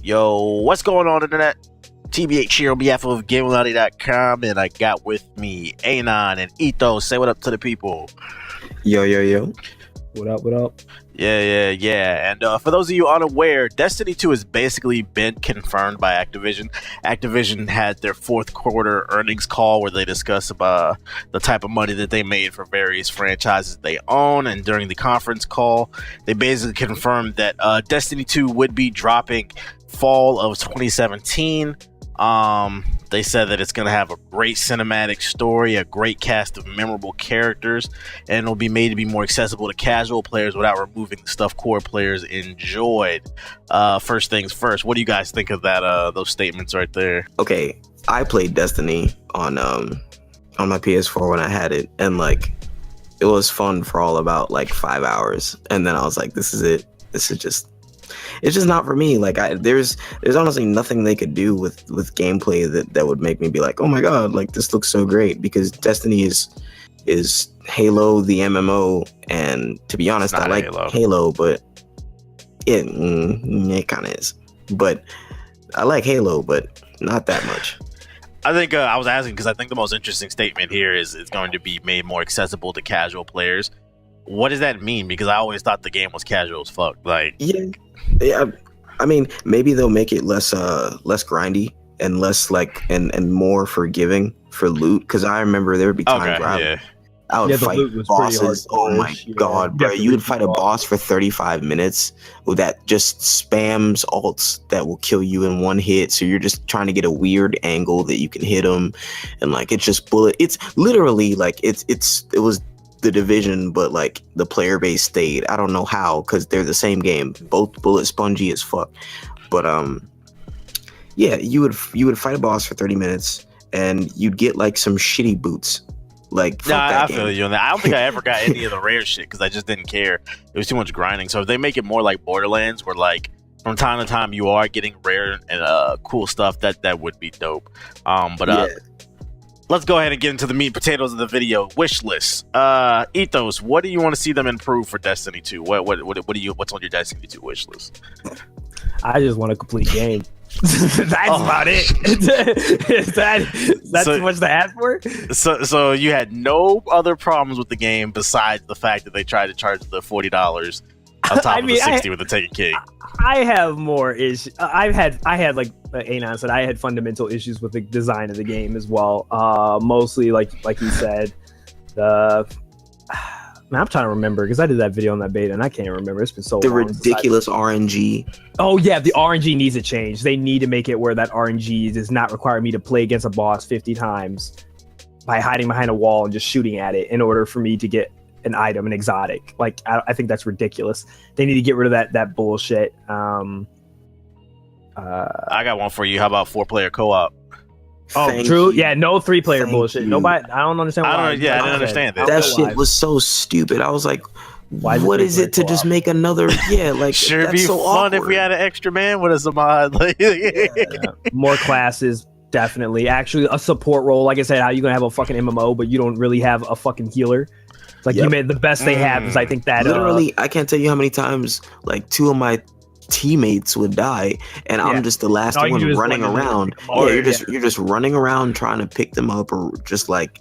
Yo, what's going on, internet? TBH here on behalf of illuminaughty.com, and I got with me Anon and Ethos. Say what up to the people. Yo. What up? Yeah. And for those of you unaware, Destiny 2 has basically been confirmed by Activision. Activision had their fourth quarter earnings call where they discuss about the type of money that they made for various franchises they own. And during the conference call, they basically confirmed that Destiny 2 would be dropping fall of 2017. They said that it's going to have a great cinematic story, a great cast of memorable characters, and it'll be made to be more accessible to casual players without removing the stuff core players enjoyed. First things first, what do you guys think of that? Those statements right there? Okay, I played Destiny on my PS4 when I had it, and like it was fun for all about like 5 hours, and then I was like, this is it. It's just not for me. Like there's honestly nothing they could do with gameplay that would make me be like, oh my god, like this looks so great, because Destiny is Halo the MMO, and to be honest, I like Halo, but it kind of is. But I like Halo, but not that much. I think I was asking because I think the most interesting statement here is it's going to be made more accessible to casual players. What does that mean? Because I always thought the game was casual as fuck. Like, yeah. I mean, maybe they'll make it less grindy and less like and more forgiving for loot. Because I remember there would be times where I would fight bosses. Oh my god, bro! You would fight a boss for 35 minutes that just spams ults that will kill you in one hit. So you're just trying to get a weird angle that you can hit them, and like it's just bullet. It's literally like it was The Division, but like the player base stayed. I don't know how, because they're the same game, both bullet spongy as fuck. But yeah, you would fight a boss for 30 minutes and you'd get like some shitty boots. Like, I feel you on that. I don't think I ever got any of the rare shit because I just didn't care. It was too much grinding. So if they make it more like Borderlands, where like from time to time you are getting rare and cool stuff, that would be dope. Let's go ahead and get into the meat and potatoes of the video. Wishlist. Ethos, what do you want to see them improve for Destiny 2? What's on your Destiny 2 wishlist? I just want a complete game. That's about it. That's too much to ask for? So you had no other problems with the game besides the fact that they tried to charge the $40 on top of the 60 with the Taken King. I have more issues. I had like Anon said, I had fundamental issues with the design of the game as well. Mostly like he said, I'm trying to remember because I did that video on that beta and I can't remember. It's been so long. The ridiculous RNG. Oh yeah, the RNG needs to change. They need to make it where that RNG does not require me to play against a boss 50 times by hiding behind a wall and just shooting at it in order for me to get an item, an exotic. Like I think that's ridiculous. They need to get rid of that bullshit. I got one for you. How about 4-player co-op? Oh, true. Yeah, no 3-player bullshit. Nobody. I don't understand why. I didn't understand that. That shit was so stupid. I was like, what is it to just make another? Yeah, like sure, that's be so fun awkward. if we had an extra man with us a mod. More classes. Definitely. Actually, a support role. Like I said, how you gonna have a fucking MMO, but you don't really have a fucking healer? Like you made the best they have. Is I think that literally, I can't tell you how many times like 2 of my teammates would die, and I'm just the last one running around. You're just running around trying to pick them up, or just like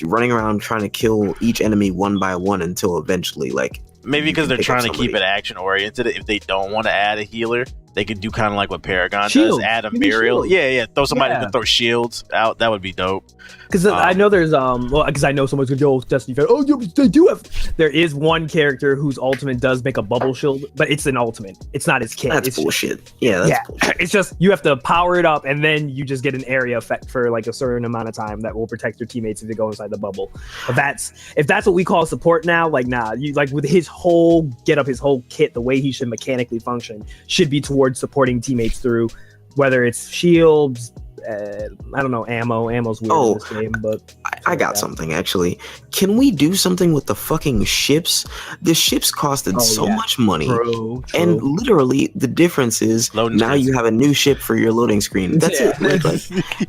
running around trying to kill each enemy one by one until eventually, like maybe because they're trying to keep it action oriented. If they don't want to add a healer, they could do kind of like what Paragon does, add a burial. Yeah. Throw somebody to throw shields out. That would be dope. Because I know there's because I know someone's gonna go Destiny fan. Oh, they do have. There is one character whose ultimate does make a bubble shield, but it's an ultimate. It's not his kit. That's bullshit. That's bullshit. It's just you have to power it up, and then you just get an area effect for like a certain amount of time that will protect your teammates if they go inside the bubble. But if that's what we call support now, like you like with his whole get up, his whole kit, the way he should mechanically function should be towards supporting teammates through whether it's shields, I don't know, ammo's weird in this game, but I got something actually. Can we do something with the fucking ships? The ships costed so much money. True. And literally the difference is now you have a new ship for your loading screen. That's it.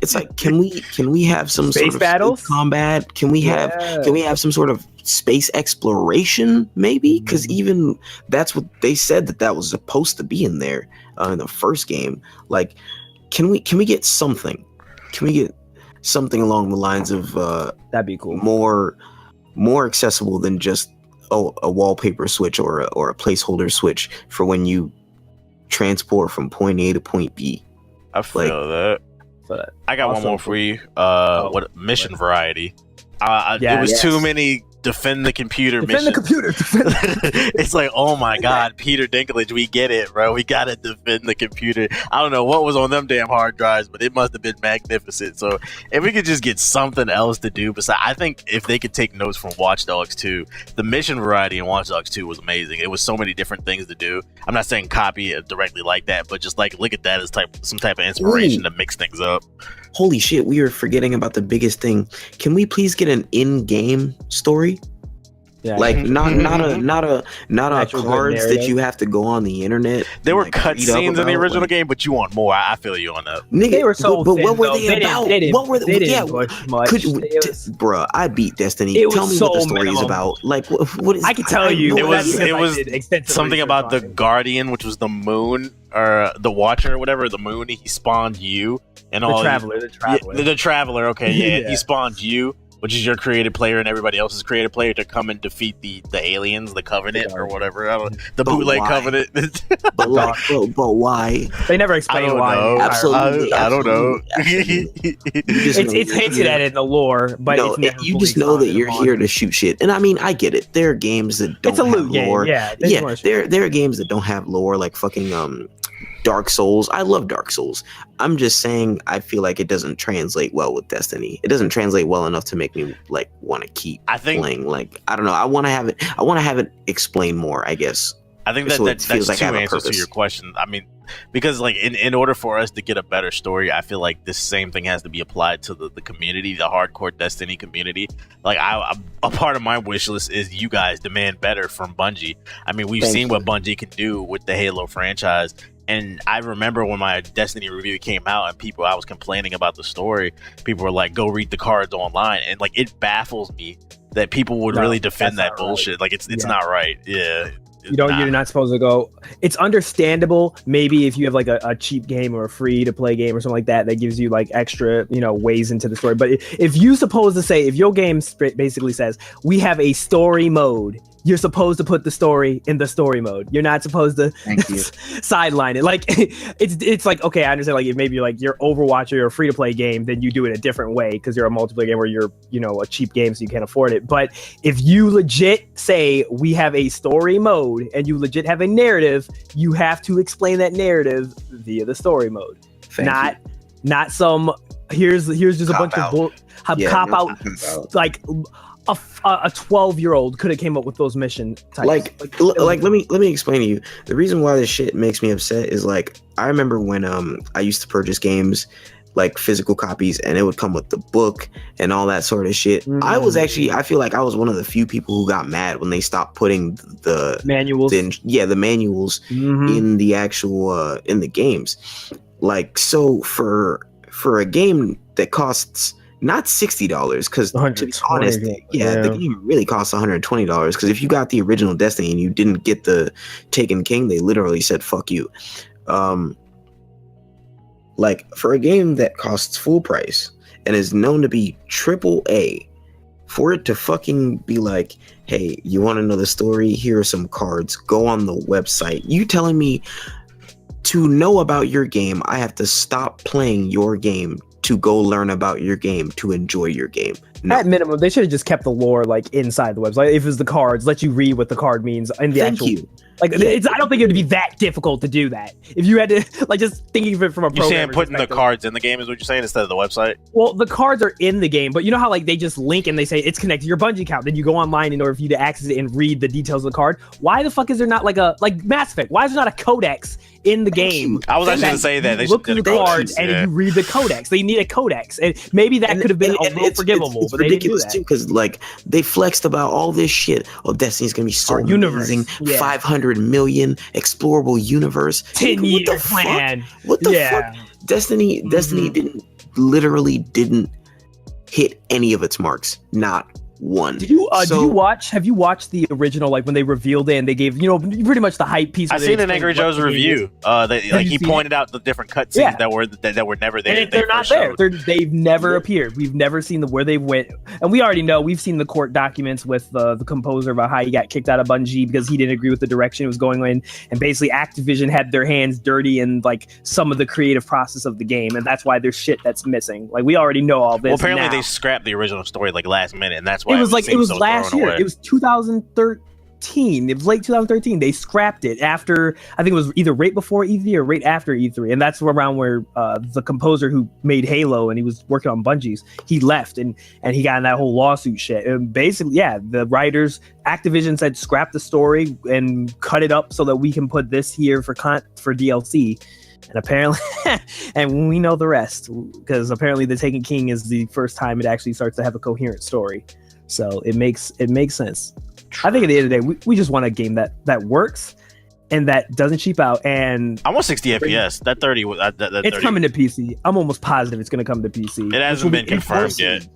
It's like can we have some space sort of battles? Combat? Can we have some sort of space exploration maybe? Because even that's what they said that was supposed to be in there in the first game. Like can we get something? Can we get something along the lines of that'd be cool, more accessible than just a wallpaper switch or a placeholder switch for when you transport from point A to point B? I feel that. But I got one more for you. Mission variety? It was too many defend the computer missions. It's like, oh my god, Peter Dinklage, we get it, bro. We gotta defend the computer. I don't know what was on them damn hard drives, but it must have been magnificent. So if we could just get something else to do besides, I think if they could take notes from Watch Dogs 2, the mission variety in Watch Dogs 2 was amazing. It was so many different things to do. I'm not saying copy it directly like that, but just like look at that as some type of inspiration to mix things up. Holy shit, we are forgetting about the biggest thing. Can we please get an in-game story? Yeah. Like not a cards that you have to go on the internet. There were cutscenes in the original game, but you want more. I feel you on that. Nigga, they were so but thin, what were they about? What were they? Yeah, bruh, I beat Destiny. Tell me what the story is about. Like, what is? I can tell you. It was something about the Guardian, which was the moon or the Watcher, or whatever. The moon. He spawned you and all. The Traveler. Okay, yeah. He spawned you, which is your created player and everybody else's created player, to come and defeat the aliens, the Covenant or whatever. The bootleg Covenant. but why? They never explain why. Absolutely, I don't know. It's hinted at in the lore, but you just know that you're here to shoot shit. And I mean, I get it. There are games that don't have lore. Yeah, there are games that don't have lore, like fucking Dark Souls. I love Dark Souls. I'm just saying I feel like it doesn't translate well with Destiny. It doesn't translate well enough to make me like want to keep playing. Like, I don't know. I want to have it explain more, I guess. I think that's two answers to your question. I mean, because like in order for us to get a better story, I feel like this same thing has to be applied to the community, the hardcore Destiny community. Like a part of my wish list is you guys demand better from Bungie. I mean, we've seen what Bungie can do with the Halo franchise. And I remember when my Destiny review came out and I was complaining about the story, people were like, go read the cards online. And like, it baffles me that people would really defend that bullshit. Right. Like it's not right. Yeah. You're not supposed to go. It's understandable maybe if you have like a cheap game or a free to play game or something like that gives you like extra ways into the story. But if you supposed to say, if your game basically says we have a story mode, you're supposed to put the story in the story mode. You're not supposed to sideline it. Like it's like, okay, I understand. Like if maybe you're Overwatch or you're a free to play game, then you do it a different way because you're a multiplayer game where you're a cheap game so you can't afford it. But if you legit say we have a story mode and you legit have a narrative, you have to explain that narrative via the story mode. Not some here's just a bunch of cop out like. A 12-year-old could have came up with those mission types. Like let me explain to you. The reason why this shit makes me upset is like I remember when I used to purchase games like physical copies and it would come with the book and all that sort of shit. I feel like I was one of the few people who got mad when they stopped putting the manuals. The manuals in the actual in the games. Like, so for a game that costs not $60, because to be honest, the game really costs $120. Because if you got the original Destiny and you didn't get the Taken King, they literally said "fuck you." Like for a game that costs full price and is known to be AAA, for it to fucking be like, "Hey, you want to know the story? Here are some cards. Go on the website." You telling me to know about your game, I have to stop playing your game to go learn about your game to enjoy your game? No. At minimum, they should have just kept the lore like inside the website. If it was the cards, let you read what the card means in the actual. Like, I don't think it would be that difficult to do that. If you had to, like, just thinking of it from a you're saying putting the cards in the game is what you're saying instead of the website? Well, the cards are in the game, but you know how like they just link and they say it's connected to your Bungie account. Then you go online in order for you to access it and read the details of the card. Why the fuck is there not like Mass Effect? Why is there not a codex in the game? I was actually going to say that. They look through the cards and you read the codex. They need a codex, and maybe that could have been a little forgivable. It's but ridiculous too, because like they flexed about all this shit. Oh, Destiny's gonna be so amazing. 500 million explorable universe. 10-year plan. What the fuck? Destiny didn't hit any of its marks. Not one. Did you have you watched the original, like when they revealed it and they gave pretty much the hype piece? I seen an Angry Joe's review. He pointed out the different cutscenes that were never there. And they're not there. They've never appeared. We've never seen where they went, and we already know. We've seen the court documents with the composer about how he got kicked out of Bungie because he didn't agree with the direction it was going in, and basically Activision had their hands dirty in like some of the creative process of the game, and that's why there's shit that's missing. Like we already know all this. Well, apparently now. They scrapped the original story like last minute, and that's why it was last year. It was 2013. It was late 2013. They scrapped it after, I think it was either right before E3 or right after E3. And that's around where the composer who made Halo and he was working on Bungie's, he left and he got in that whole lawsuit shit. And basically, the writers, Activision said scrap the story and cut it up so that we can put this here for DLC. And apparently, and we know the rest, because apparently The Taken King is the first time it actually starts to have a coherent story. So it makes sense. I think at the end of the day, we just want a game that works and that doesn't cheap out. And I want 60 FPS. That 30 was that 30. It's coming to PC. I'm almost positive it's going to come to PC. It hasn't been confirmed yet.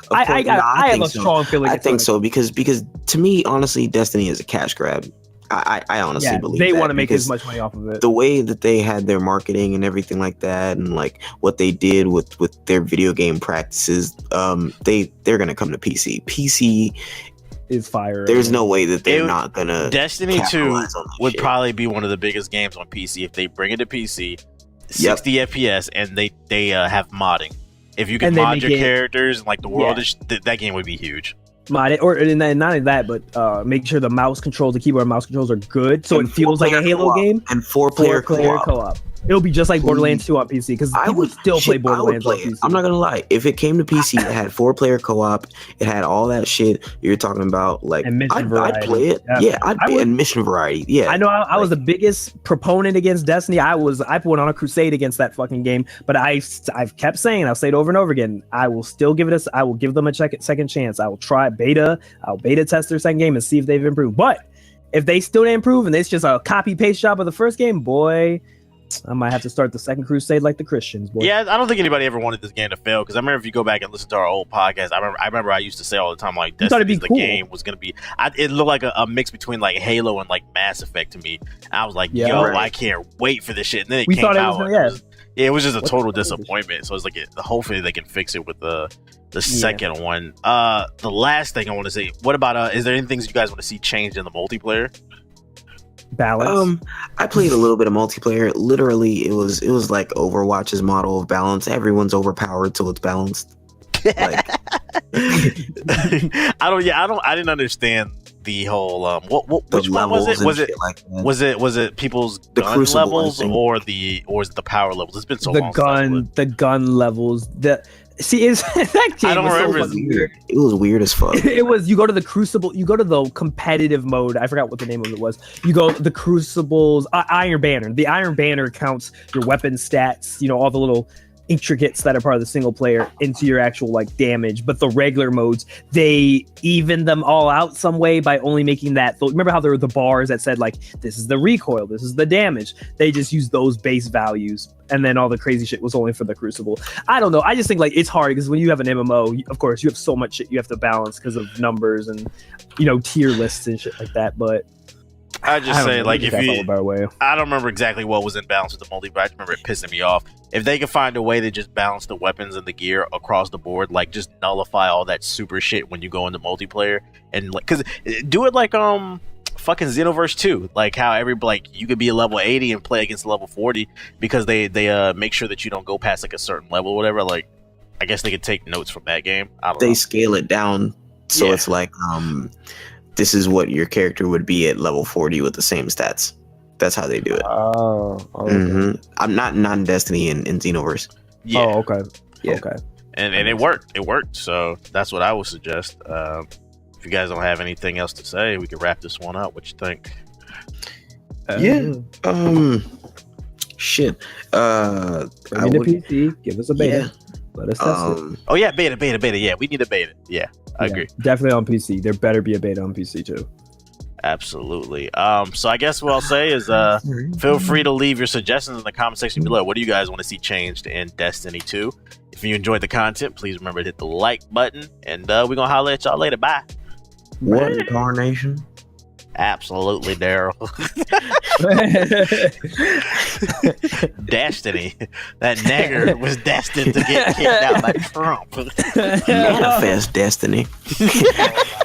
I have a strong feeling. I think so because to me, honestly, Destiny is a cash grab. I honestly believe they want to make as much money off of it. The way that they had their marketing and everything like that, and like what they did with their video game practices, they're gonna come to PC. PC is fire. There's no way that they're not gonna. Destiny 2 would probably be one of the biggest games on PC if they bring it to PC. 60 FPS, and they have modding. If you can mod your characters and like the world, that game would be huge. Mod it, and not only that, but make sure the mouse controls, the keyboard and mouse controls are good, so it feels like a Halo game. And four-player co-op. It'll be just like Borderlands 2 on PC, because I would still play Borderlands on PC. I'm not gonna lie. If it came to PC, it had 4-player co-op. It had all that shit you're talking about. Like, I'd play it. And mission variety. Yeah, I know. I was the biggest proponent against Destiny. I went on a crusade against that fucking game. But I've kept saying, I'll say it over and over again, I will still give it I will give them a second chance. I will try beta. I'll beta test their second game and see if they've improved. But if they still didn't improve and it's just a copy paste job of the first game, boy, I might have to start the second crusade like the Christians. Boy. Yeah, I don't think anybody ever wanted this game to fail, because I remember if you go back and listen to our old podcast, I remember I used to say all the time, like, Destiny, the game was going to be, it looked like a mix between like Halo and like Mass Effect to me. And I was like, I can't wait for this shit. And then it came out. It was just a total disappointment. So it's like, hopefully they can fix it with the second one. The last thing I want to say, what about, is there any things you guys want to see changed in the multiplayer? Balance. I played a little bit of multiplayer. Literally, it was like Overwatch's model of balance. Everyone's overpowered till it's balanced. Like, I didn't understand the whole which one was it? Was it people's gun levels or is it the power levels? It's been so long. The gun levels. That game, I don't remember. Weird. It was weird as fuck. It was. You go to the Crucible. You go to the competitive mode. I forgot what the name of it was. You go the Crucible's Iron Banner. The Iron Banner counts your weapon stats. All the little intricates that are part of the single player into your actual like damage. But the regular modes, they even them all out some way by only making that. Remember how there were the bars that said like, this is the recoil, this is the damage. They just use those base values, and then all the crazy shit was only for the Crucible. I don't know. I just think like it's hard because when you have an MMO, of course you have so much shit you have to balance because of numbers and tier lists and shit like that. But I just say, like, if you, I don't remember exactly what was in balance with the multi, but I just remember it pissing me off. If they could find a way to just balance the weapons and the gear across the board, like just nullify all that super shit when you go into multiplayer, and like, cause do it like fucking Xenoverse 2, like how you could be a level 80 and play against level 40 because they make sure that you don't go past like a certain level or whatever. Like, I guess they could take notes from that game. I don't know. They scale it down, so it's like, this is what your character would be at level 40 with the same stats. That's how they do it. Oh, okay. I'm not Destiny in Xenoverse. Yeah. Oh, okay. Yeah. Okay. And it worked. It worked. So that's what I would suggest. If you guys don't have anything else to say, we can wrap this one up. What you think? Shit. Bring in the PC. Give us a beta. Let us test it. Oh yeah, beta. Yeah, we need a beta. Yeah, I agree. Definitely on PC. There better be a beta on PC too. Absolutely. So I guess what I'll say is feel free to leave your suggestions in the comment section below. What do you guys want to see changed in Destiny 2? If you enjoyed the content, please remember to hit the like button, and we're gonna holler at y'all later. Bye. What incarnation? Absolutely, Daryl. Destiny. That nigger was destined to get kicked out by Trump. Manifest destiny. Oh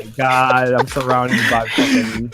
my god, I'm surrounded by fucking